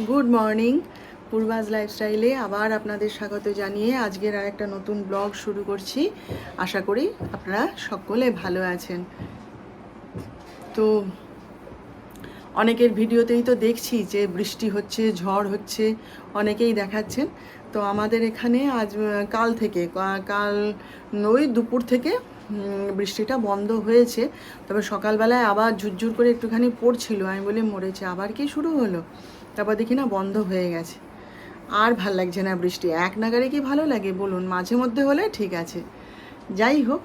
Good morning. পূর্বাজ লাইফস্টাইলে আবার আপনাদের স্বাগত জানিয়ে আজকের আর একটা নতুন ব্লগ শুরু করছি। আশা করি আপনারা সকলে ভালো আছেন। তো অনেকের ভিডিওতেই তো দেখছি যে বৃষ্টি হচ্ছে, ঝড় হচ্ছে, অনেকেই দেখাচ্ছেন। তো আমাদের এখানে আজ কাল ওই দুপুর থেকে বৃষ্টিটা বন্ধ হয়েছে। তবে সকালবেলায় আবার ঝুরঝুর করে একটুখানি পড়ছিল, আমি বলি মরেছে, আবার কি শুরু হলো। তারপর দেখি না বন্ধ হয়ে গেছে। আর ভাল লাগছে না বৃষ্টি, এক নাগারে কি ভালো লাগে বলুন, মাঝে মধ্যে হলে ঠিক আছে। যাই হোক,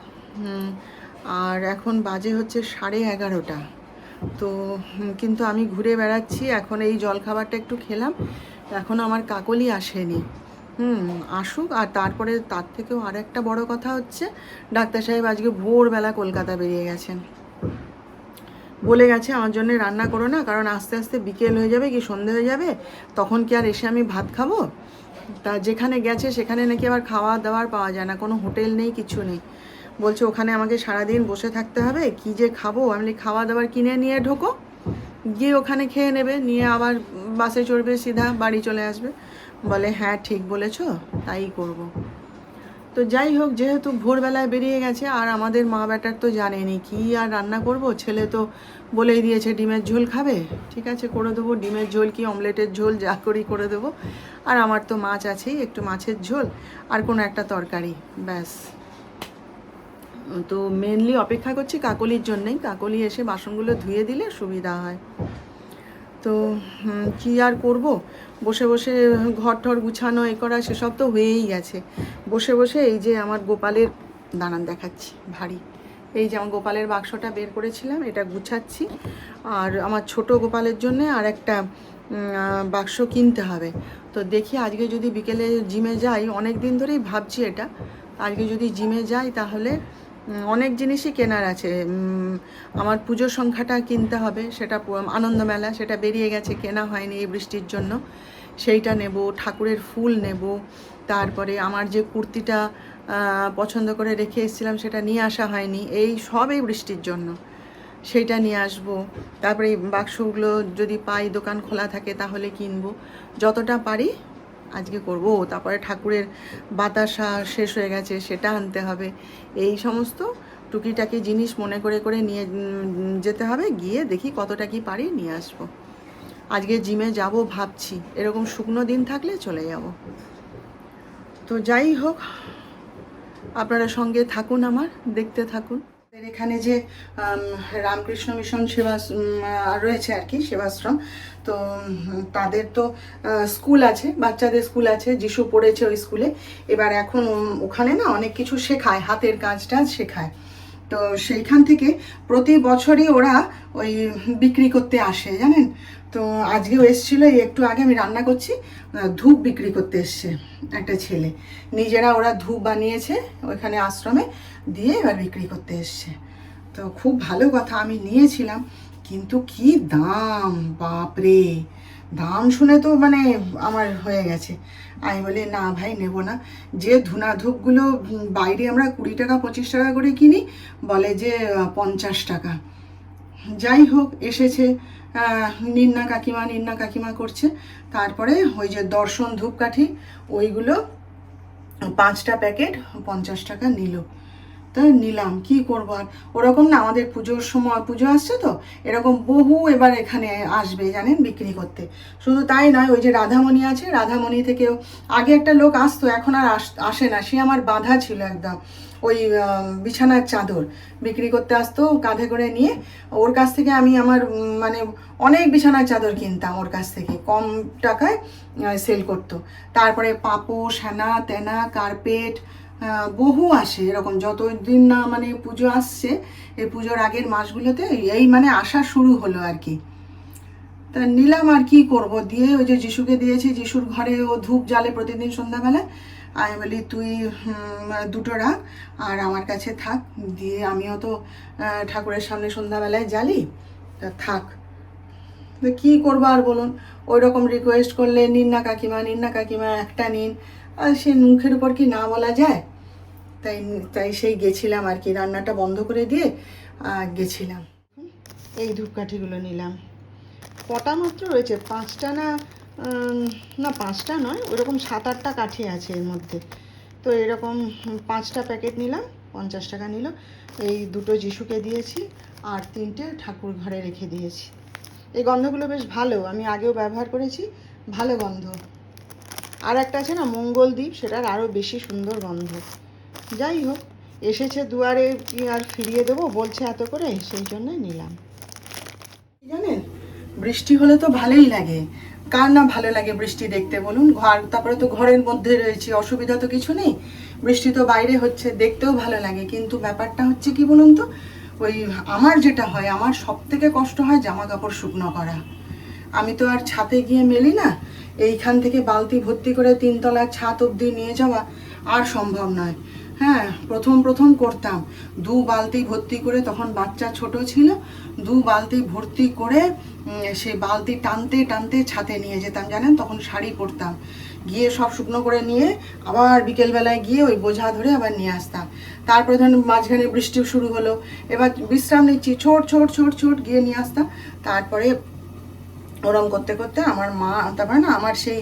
আর এখন বাজে হচ্ছে 11:30। তো কিন্তু আমি ঘুরে বেড়াচ্ছি, এখন এই জলখাবারটা একটু খেলাম, এখনও আমার কাকলি আসেনি। আসুক। আর তারপরে তার থেকেও আর একটা বড় কথা হচ্ছে, ডাক্তার সাহেব আজকে ভোরবেলা কলকাতা বেরিয়ে গেছেন। বলে গেছে আমার জন্য রান্না করো না, কারণ আস্তে আস্তে বিকেল হয়ে যাবে কি সন্ধে হয়ে যাবে, তখন কি আর এসে আমি ভাত খাবো। তা যেখানে গেছে সেখানে নাকি আবার খাওয়া দাওয়ার পাওয়া যায় না, কোনো হোটেল নেই, কিছু নেই। বলছে ওখানে আমাকে সারাদিন বসে থাকতে হবে, কি যে খাবো। আমি খাওয়া দাওয়ার কিনে নিয়ে ঢোকো, গিয়ে ওখানে খেয়ে নেবে, নিয়ে আবার বাসে চড়বে, সিধা বাড়ি চলে আসবে। বলে হ্যাঁ ঠিক বলেছো, তাই করব। তো যাই হোক, যেহেতু ভোরবেলায় বেরিয়ে গেছে, আর আমাদের মা বেটার তো জানেনি কি আর রান্না করব। ছেলে তো বলেই দিয়েছে ডিমের ঝোল খাবে, ঠিক আছে করে দেবো, ডিমের ঝোল কি অমলেটের ঝোল যা করি করে দেবো। আর আমার তো মাছ আছেই, একটু মাছের ঝোল আর কোনো একটা তরকারি, ব্যাস। তো মেনলি অপেক্ষা করছি কাকলির জন্যেই, কাকলি এসে বাসনগুলো ধুয়ে দিলে সুবিধা হয়। তো কী আর করব, বসে বসে ঘর ঠর গুছানো এ করা সেসব তো হয়েই গেছে। বসে বসে এই যে আমার গোপালের, দাঁড়ান দেখাচ্ছি, ভারী, এই যে আমার গোপালের বাক্সটা বের করেছিলাম, এটা গুছাচ্ছি। আর আমার ছোট গোপালের জন্যে আর একটা বাক্স কিনতে হবে। তো দেখি আজকে যদি বিকেলে জিমে যাই, অনেক দিন ধরেই ভাবছি এটা, আজকে যদি জিমে যাই তাহলে অনেক জিনিসই কেনার আছে। আমার পুজোর সংখ্যাটা কিনতে হবে, সেটা আনন্দমেলা, সেটা বেরিয়ে গেছে, কেনা হয়নি এই বৃষ্টির জন্য। সেইটা নেব, ঠাকুরের ফুল নেব, তারপরে আমার যে কুর্তিটা পছন্দ করে রেখে এসেছিলাম সেটা নিয়ে আসা হয়নি, এই সব এই বৃষ্টির জন্য, সেইটা নিয়ে আসবো। তারপরে এই বাক্সগুলো যদি পাই, দোকান খোলা থাকে তাহলে কিনবো, যতটা পারি আজকে করব। তারপরে ঠাকুরের বাতাসা শেষ হয়ে গেছে, সেটা আনতে হবে। এই সমস্ত টুকিটাকি জিনিস মনে করে করে নিয়ে যেতে হবে, গিয়ে দেখি কতটা কি পারি নিয়ে আসবো। আজকে জিমে যাব ভাবছি, এরকম শুকনো দিন থাকলে চলে যাব। তো যাই হোক, আপনারা সঙ্গে থাকুন, আমার দেখতে থাকুন। এখানে যে রামকৃষ্ণ মিশন সেবা রয়েছে আর কি, সেবাশ্রম, তো তাদের তো স্কুল আছে, বাচ্চাদের স্কুল আছে, যিশু পড়েছে ওই স্কুলে। এবার এখন ওখানে না অনেক কিছু শেখায়, হাতের কাজ টাজ শেখায়। তো সেইখান থেকে প্রতি বছরই ওরা ওই বিক্রি করতে আসে, জানেন। তো আজকেও এসেছিলো, এই একটু আগে আমি রান্না করছি, ধূপ বিক্রি করতে এসছে একটা ছেলে, নিজেরা ওরা ধূপ বানিয়েছে ওইখানে আশ্রমে, দিয়ে এবার বিক্রি করতে এসছে। তো খুব ভালো কথা, আমি নিয়েছিলাম, কিন্তু কি দাম, বাপরে, দাম শুনে তো মানে আমার হয়ে গেছে। আমি বলি না ভাই, নেব না। যে ধুনা ধূপগুলো বাইরে আমরা 20 টাকা 25 টাকা করে কিনি, বলে যে 50 টাকা। যাই হোক, এসেছে নিন্না কাকিমা করছে। তারপরে ওই যে দর্শন ধূপকাঠি, ওইগুলো 5টা প্যাকেট 50 টাকা নিল। তো নিলাম, কি করবো আর। ওরকম না, আমাদের পুজোর সময়, পুজো আসছে তো, এরকম বহু এবার এখানে আসবে জানেন বিক্রি করতে। শুধু তাই নয়, ওই যে রাধামণি আছে, রাধামণি থেকেও আগে একটা লোক আসতো, এখন আর আসে না, সে আমার বাঁধা ছিল একদম। ওই বিছানার চাদর বিক্রি করতে আসতো কাঁধে করে নিয়ে, ওর কাছ থেকে আমি আমার মানে অনেক বিছানার চাদর কিনতাম ওর কাছ থেকে, কম টাকায় সেল করতো। তারপরে পাপোশ, হ্যানা তেনা, কার্পেট, বহু আসে এরকম, যতদিন না মানে পুজো আসছে, এই পুজোর আগের মাসগুলোতে এই মানে আসা শুরু হলো আর কি। তা নিলাম, আর কি করব, দিয়ে ওই যে যিশুকে দিয়েছি, যিশুর ঘরে ও ধূপ জ্বালে প্রতিদিন সন্ধ্যাবেলায়। আমি বলি তুই দুটো রাখ আর আমার কাছে থাক, দিয়ে আমিও তো ঠাকুরের সামনে সন্ধ্যাবেলায় জ্বালি, তা থাক। তো কী করবো আর বলুন, ওই রকম রিকোয়েস্ট করলে নিন্না কাকিমা একটা নিন, আর সে মুখের উপর কি না বলা যায়। তাই তাই সেই গেছিলাম আর কি, রান্নাটা বন্ধ করে দিয়ে গেছিলাম। এই ধূপকাঠিগুলো নিলাম, কটা মাত্র রয়েছে, 5টা না না 5টা নয়, ওরকম 7-8টা কাঠি আছে এর মধ্যে। তো এরকম 5টা প্যাকেট নিলাম, 50 টাকা নিল। এই 2টো যিশুকে দিয়েছি আর 3টে ঠাকুর ঘরে রেখে দিয়েছি। এই গন্ধগুলো বেশ ভালো, আমি আগেও ব্যবহার করেছি, ভালো গন্ধ। আর একটা আছে না মঙ্গলদ্বীপ, সেটার আরও বেশি সুন্দর গন্ধ। যাই হোক, এসেছে দুয়ারে, কি আর ফিরিয়ে দেবো বলছে এত করে, সেই জন্যই নিলাম। জানেন, বৃষ্টি হলে তো ভালোই লাগে, কার না ভালো লাগে বৃষ্টি দেখতে বলুন। তারপরে তো ঘরের মধ্যে রয়েছি, অসুবিধা তো কিছু নেই, বৃষ্টি তো বাইরে হচ্ছে, দেখতেও ভালো লাগে। কিন্তু ব্যাপারটা হচ্ছে কি বলুন তো, ওই আমার যেটা হয়, আমার সব থেকে কষ্ট হয় জামা কাপড় শুকনো করা। আমি তো আর ছাদে গিয়ে মেলি না, এইখান থেকে বালতি ভর্তি করে 3তলার ছাদ অবধি নিয়ে যাওয়া আর সম্ভব নয়। হ্যাঁ, প্রথম প্রথম করতাম 2 বালতি ভর্তি করে, তখন বাচ্চা ছোট ছিল, 2 বালতি ভর্তি করে সেই বালতি টানতে টানতে ছাদে নিয়ে যেতাম। জানেন, তখন শাড়ি পরতাম, গিয়ে সব শুকনো করে নিয়ে আবার বিকেলবেলায় গিয়ে ওই বোঝা ধরে আবার নিয়ে আসতাম। তারপরে ধরুন মাঝখানে বৃষ্টি শুরু হলো, এবার বিশ্রাম নিচ্ছি, ছোট ছোট ছোট ছোট গিয়ে নিয়ে আসতাম। তারপরে ওরম করতে করতে আমার মা, তারপরে না আমার সেই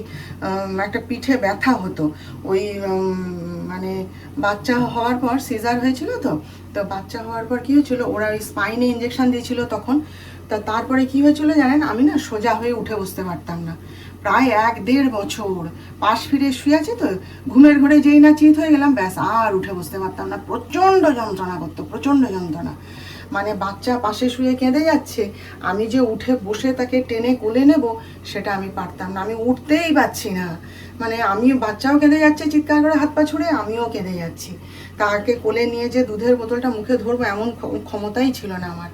একটা পিঠে ব্যথা হতো, ওই মানে বাচ্চা হওয়ার পর সিজার হয়েছিল, তো তো বাচ্চা হওয়ার পর কী হয়েছিল, ওরা ওই স্পাইনে ইঞ্জেকশন দিয়েছিল তখন। তারপরে কি হয়েছিল জানেন, আমি না সোজা হয়ে উঠে বসতে পারতাম না, প্রায় 1-1.5 বছর পাশ ফিরে শুয়ে আছি, তো ঘুমের ঘরে যেই না চিত হয়ে গেলাম, ব্যাস আর উঠে বসতে পারতাম না, প্রচণ্ড যন্ত্রণা করতো, প্রচণ্ড যন্ত্রণা। মানে বাচ্চা পাশে শুয়ে কেঁদে যাচ্ছে, আমি যে উঠে বসে তাকে টেনে কোলে নেব, সেটা আমি পারতাম না, আমি উঠতেই পারছি না। মানে আমি, বাচ্চাও কেঁদে যাচ্ছে চিৎকার করে হাত পা ছুড়ে, আমিও কেঁদে যাচ্ছি, তাকে কোলে নিয়ে যে দুধের বোতলটা মুখে ধরবো এমন ক্ষমতাই ছিল না আমার।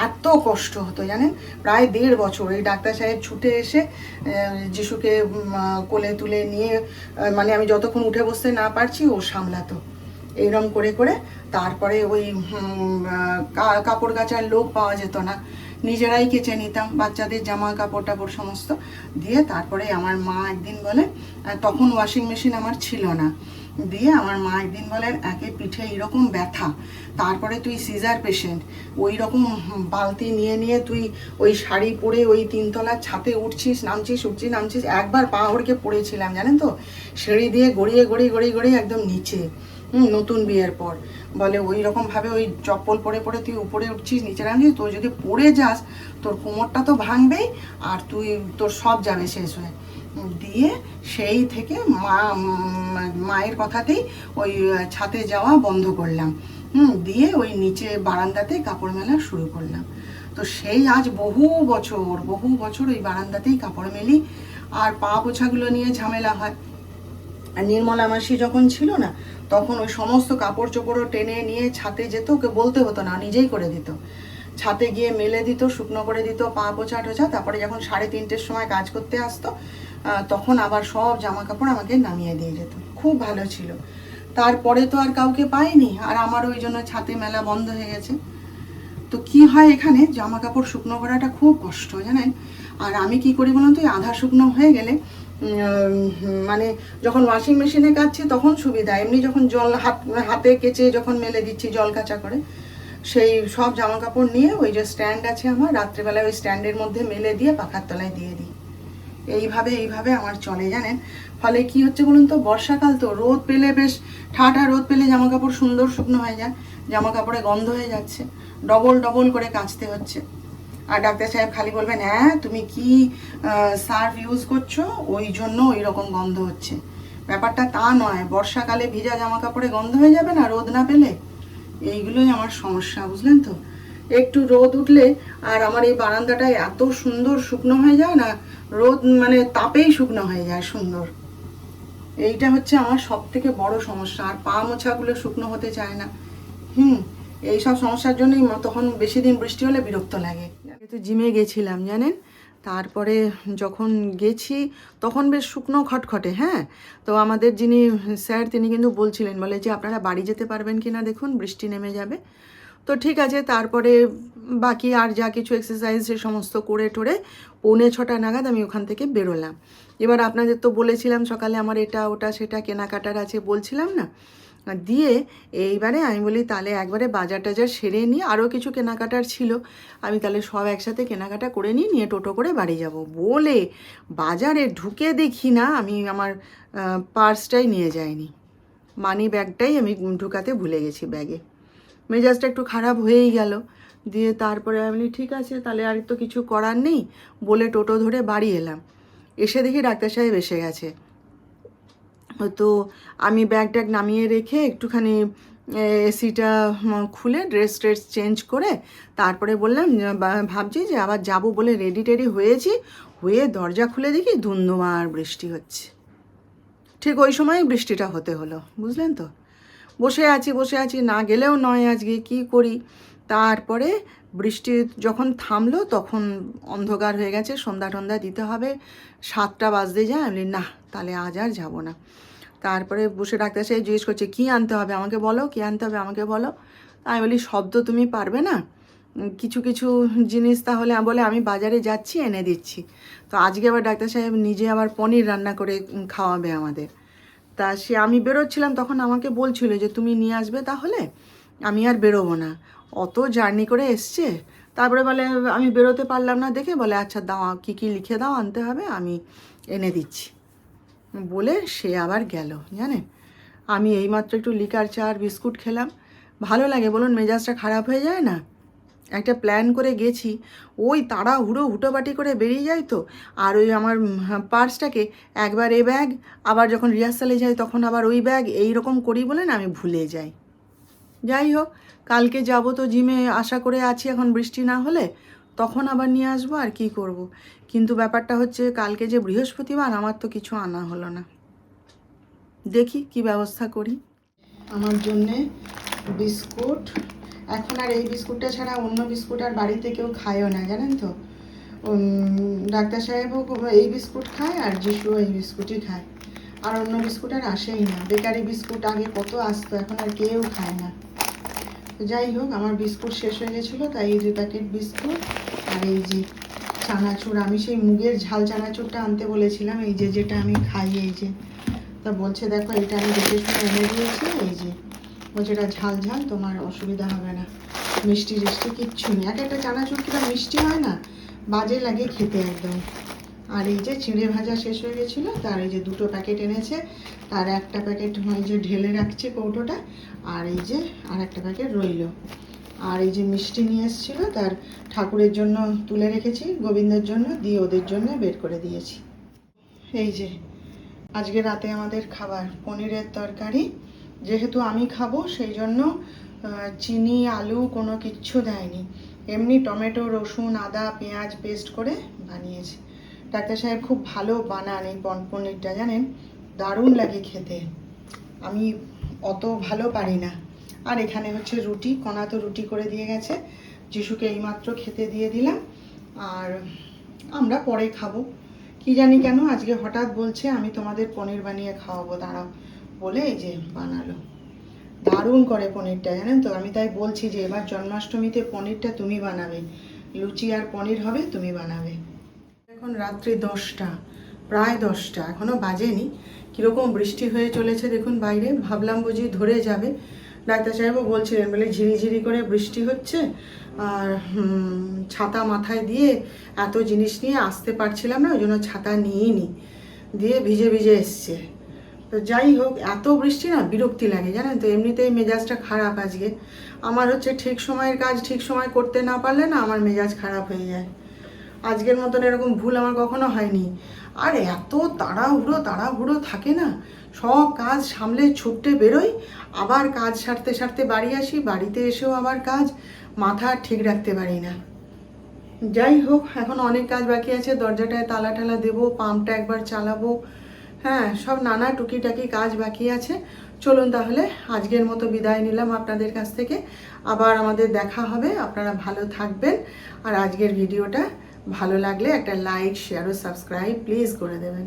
এত কষ্ট হতো জানেন, প্রায় 1.5 বছর। এই ডাক্তার সাহেব ছুটে এসে যিশুকে কোলে তুলে নিয়ে, মানে আমি যতক্ষণ উঠে বসতে না পারছি ও সামলাতো, এইরকম করে করে। তারপরে ওই কাপড় কাচার লোক পাওয়া যেত না, নিজেরাই কেচে নিতাম বাচ্চাদের জামা কাপড় টাপড় সমস্ত দিয়ে। তারপরে আমার মা একদিন বলে, তখন ওয়াশিং মেশিন আমার ছিল না, দিয়ে আমার মা একদিন বলেন, একে পিঠে এরকম ব্যথা, তারপরে তুই সিজার পেশেন্ট, ওই রকম বালতি নিয়ে নিয়ে তুই ওই শাড়ি পরে ওই 3তলার ছাদে উঠছিস নামছিস, উঠছিস নামছিস। একবার পা হড়কে পড়েছিলাম জানেন তো, সিঁড়ি দিয়ে গড়িয়ে গড়িয়ে গড়িয়ে গড়িয়ে একদম নিচে, নতুন বিয়ের পর। বলে ওই রকমভাবে ওই চপ্পল পরে পরে তুই উপরে উঠছিস নিচে নামছিস, তোর যদি পড়ে যাস তোর কোমরটা তো ভাঙবেই, আর তোর সব যাবে শেষ হয়ে। দিয়ে সেই থেকে মায়ের কথাতেই ওই ছাদে যাওয়া বন্ধ করলাম। দিয়ে ওই নিচে বারান্দাতে কাপড় মেলা শুরু করলাম। তো সেই আজ বহু বছর ওই বারান্দাতেই কাপড় মেলি। আর পা পোছাগুলো নিয়ে ঝামেলা হয়। আর নির্মলা মাসি যখন ছিল না, তখন ওই সমস্ত কাপড় চোপড়ও টেনে নিয়ে ছাদে যেত, ওকে বলতে হতো না, নিজেই করে দিত। ছাদে গিয়ে মেলে দিত, শুকনো করে দিত, পা পোছা টোছা। তারপরে যখন 3:30-র সময় কাজ করতে আসতো, তখন আবার সব জামা কাপড় আমাকে নামিয়ে দিয়ে যেত। খুব ভালো ছিল। তারপরে তো আর কাউকে পাইনি, আর আমার ওই জন্য ছাদে মেলা বন্ধ হয়ে গেছে। তো কি হয়, এখানে জামা কাপড় শুকনো করাটা খুব কষ্ট জানেন। আর আমি কি করি বলুন তো, আধা শুকনো হয়ে গেলে, মানে যখন ওয়াশিং মেশিনে কাচ্ছি তখন সুবিধা, এমনি যখন জল হাতে কেচে যখন মেলে দিচ্ছি জল কাচা করে, সেই সব জামা কাপড় নিয়ে ওই যে স্ট্যান্ড আছে আমার, রাত্রেবেলায় ওই স্ট্যান্ডের মধ্যে মেলে দিয়ে পাখার তলায় দিয়ে দিই। এইভাবে আমার চলে জানেন। ফলে কি হচ্ছে বলুন তো, বর্ষাকাল তো, রোদ পেলে বেশ ঠাটা রোদ পেলে জামা কাপড় সুন্দর শুকনো হয়ে যায়, জামা কাপড়ে গন্ধ হয়ে যাচ্ছে, ডবল ডবল করে কাচতে হচ্ছে। আর ডাক্তার সাহেব খালি বলবেন, হ্যাঁ তুমি কি সার্ফ ইউজ করছো, ওই জন্য ওই রকম গন্ধ হচ্ছে। ব্যাপারটা তা নয়, বর্ষাকালে ভিজা জামা কাপড়ে গন্ধ হয়ে যাবে না রোদ না পেলে। এইগুলোই আমার সমস্যা, বুঝলেন তো। একটু রোদ উঠলে আর আমার এই বারান্দাটায় এত সুন্দর শুকনো হয়ে যায় না, রোদ মানে তাপেই শুকনো হয়ে যায় সুন্দর। এইটা হচ্ছে আমার সব থেকে বড় সমস্যা। আর পা মোছাগুলো শুকনো হতে চায় না। এই সব সমস্যার জন্যই তখন বেশি দিন বৃষ্টি হলে বিরক্ত লাগে। তো জিমে গেছিলাম জানেন, তারপরে যখন গেছি তখন বেশ শুকনো খটখটে। হ্যাঁ, তো আমাদের যিনি স্যার তিনি কিন্তু বলছিলেন, বলে যে আপনারা বাড়ি যেতে পারবেন কি না দেখুন, বৃষ্টি নেমে যাবে। তো ঠিক আছে, তারপরে বাকি আর যা কিছু এক্সারসাইজ সে সমস্ত করে টোরে 6:45 নাগাদ আমি ওখান থেকে বেরোলাম। এবার আপনাদের তো বলেছিলাম সকালে আমার এটা ওটা সেটা কেনাকাটার আছে বলছিলাম না। দিয়ে এইবারে আমি বলি তাহলে একবারে বাজার টাজার সেরে নিই, আরও কিছু কেনাকাটার ছিল, আমি তাহলে সব একসাথে কেনাকাটা করে নিয়ে টোটো করে বাড়ি যাব বলে বাজারে ঢুকে দেখি না আমি আমার পার্সটাই নিয়ে যাইনি, মানি ব্যাগটাই আমি ঢুকাতে ভুলে গেছি ব্যাগে। মেজাজটা একটু খারাপ হয়েই গেল। দিয়ে তারপরে আমি বলি ঠিক আছে তাহলে আর তো কিছু করার নেই বলে টোটো ধরে বাড়ি এলাম। এসে দেখি ডাক্তার সাহেব এসে গেছে। তো আমি ব্যাগ ট্যাগ নামিয়ে রেখে একটুখানি এসিটা খুলে ড্রেস ট্রেস চেঞ্জ করে তারপরে বললাম ভাবছি যে আবার যাব বলে রেডি টেডি হয়েছি, হয়ে দরজা খুলে দেখি ধুন্ধুমার বৃষ্টি হচ্ছে। ঠিক ওই সময় বৃষ্টিটা হতে হলো, বুঝলেন তো। বসে আছি না গেলেও নয়, আজকে কি করি। তারপরে বৃষ্টি যখন থামলো তখন অন্ধকার হয়ে গেছে, সন্ধ্যা টন্ধা দিতে হবে, 7টা বাজতে যায়। আমি না তাহলে আজ আর যাবো না। তারপরে বসে ডাক্তার সাহেব জিজ্ঞেস করছে কী আনতে হবে আমাকে বলো, কী আনতে হবে আমাকে বলো। আমি বলি সব তো তুমি পারবে না, কিছু কিছু জিনিস তাহলে বলে আমি বাজারে যাচ্ছি এনে দিচ্ছি। তো আজকে আবার ডাক্তার সাহেব নিজে আবার পনির রান্না করে খাওয়াবে আমাদের। তা সে আমি বেরোচ্ছিলাম তখন আমাকে বলছিল যে তুমি নিয়ে আসবে, তাহলে আমি আর বেরোবো না, অত জার্নি করে এসছে। তারপরে বলে আমি বেরোতে পারলাম না দেখে বলে আচ্ছা দাও কী কী লিখে দাও আনতে হবে আমি এনে দিচ্ছি বলে সে আবার গেল। জানেন আমি এইমাত্র একটু লিকার চা আর বিস্কুট খেলাম, ভালো লাগে বলুন, মেজাজটা খারাপ হয়ে যায় না। একটা প্ল্যান করে গেছি, ওই তাড়াহুড়ো হুটোপাটি করে বেরিয়ে যায় তো, আর ওই আমার পার্সটাকে একবার এ ব্যাগ, আবার যখন রিহার্সালে যাই তখন আবার ওই ব্যাগ, এই রকম করি বলে না আমি ভুলে যাই। যাই হোক কালকে যাব তো জিমে আশা করে আছি, এখন বৃষ্টি না হলে তখন আবার নিয়ে আসবো, আর কি করব। কিন্তু ব্যাপারটা হচ্ছে কালকে যে বৃহস্পতিবার আমার তো কিছু আনা হলো না, দেখি কি ব্যবস্থা করি। আমার জন্যে বিস্কুট, এখন আর এই বিস্কুটটা ছাড়া অন্য বিস্কুট আর বাড়িতে কেউ খায়ও না, জানেন তো। ডাক্তার সাহেবও এই বিস্কুট খায় আর যিশুও এই বিস্কুটই খায়, আর অন্য বিস্কুট আর আসেই না। বেকারি বিস্কুট আগে কত আসতো, এখন আর কেউ খায় না। তো যাই হোক আমার বিস্কুট শেষ হয়ে গেছিলো, তাই এই 2 প্যাকেট বিস্কুট আর এই যে চানাচুর, আমি সেই মুগের ঝাল চানাচুরটা আনতে বলেছিলাম, এই যে যেটা আমি খাই, এই যে। তা বলছে দেখো এটা আমি দেখে শুনে এনে দিয়েছি, এই যে বলছে এটা ঝাল ঝাল তোমার অসুবিধা হবে না, মিষ্টি টিষ্টি কিচ্ছু নেই। একটা চানাচুর কিনা মিষ্টি হয় না, বাজে লাগে খেতে একদম। আর এই যে চিঁড়ে ভাজা শেষ হয়ে গেছিলো, তার এই যে 2টো প্যাকেট এনেছে, তার একটা প্যাকেট এই যে ঢেলে রাখছে কৌটোটা, আর এই যে আর একটা প্যাকেট রইল। আর এই যে মিষ্টি নিয়ে এসেছিলো, তার ঠাকুরের জন্য তুলে রেখেছি, গোবিন্দের জন্য দিয়ে ওদের জন্য বের করে দিয়েছি। এই যে আজকে রাতে আমাদের খাবার পনিরের তরকারি, যেহেতু আমি খাবো সেই জন্য চিনি আলু কোনো কিচ্ছু দেয়নি, এমনি টমেটো রসুন আদা পেঁয়াজ পেস্ট করে বানিয়েছি। ডাক্তার সাহেব খুব ভালো বানান এই পনিরটা, জানেন দারুণ লাগে খেতে, আমি অত ভালো পারি না। আর এখানে হচ্ছে রুটি, কণা তো রুটি করে দিয়ে গেছে, যিশুকে এইমাত্র খেতে দিয়ে দিলাম, আর আমরা পরে খাবো। কি জানি কেন আজকে হঠাৎ বলছে আমি তোমাদের পনির বানিয়ে খাওয়াবো, দাঁড়াও বলে এই যে বানালো। দারুণ করে পনিরটা, জানেন তো। আমি তাই বলছি যে এবার জন্মাষ্টমীতে পনিরটা তুমি বানাবে, লুচি আর পনির হবে, তুমি বানাবে। এখন রাত্রি 10টা, প্রায় 10টা, এখনও বাজেনি। কীরকম বৃষ্টি হয়ে চলেছে দেখুন বাইরে, ভাবলাম বুঝি ধরে যাবে। ডাক্তার সাহেবও বলছিলেন বলে ঝিরিঝিরি করে বৃষ্টি হচ্ছে, আর ছাতা মাথায় দিয়ে এত জিনিস নিয়ে আসতে পারছিলাম না, ওই জন্য ছাতা নিয়েই নি, দিয়ে ভিজে ভিজে এসছে। তো যাই হোক এত বৃষ্টি না বিরক্তি লাগে, জানেন তো। এমনিতেই মেজাজটা খারাপ আজকে আমার, হচ্ছে ঠিক সময়ের কাজ ঠিক সময় করতে না পারলে না আমার মেজাজ খারাপ হয়ে যায়। আজকের মতন এরকম ভুল আমার কখনো হয়নি। আর এত তাড়াহুড়ো থাকে না, সব কাজ সামলে ছুটতে বেরোই, আবার কাজ সারতে সারতে বাড়ি আসি, বাড়িতে এসেও আবার কাজ, মাথা ঠিক রাখতে পারি না। যাই হোক এখন অনেক কাজ বাকি আছে, দরজাটায় তালা টালা দেবো, পাম্পটা একবার চালাবো, হ্যাঁ সব নানা টুকিটাকি কাজ বাকি আছে। চলুন তাহলে আজকের মতো বিদায় নিলাম আপনাদের কাছ থেকে, আবার আমাদের দেখা হবে। আপনারা ভালো থাকবেন, আর আজকের ভিডিওটা ভালো লাগলে একটা লাইক শেয়ার ও সাবস্ক্রাইব প্লিজ করে দেবেন।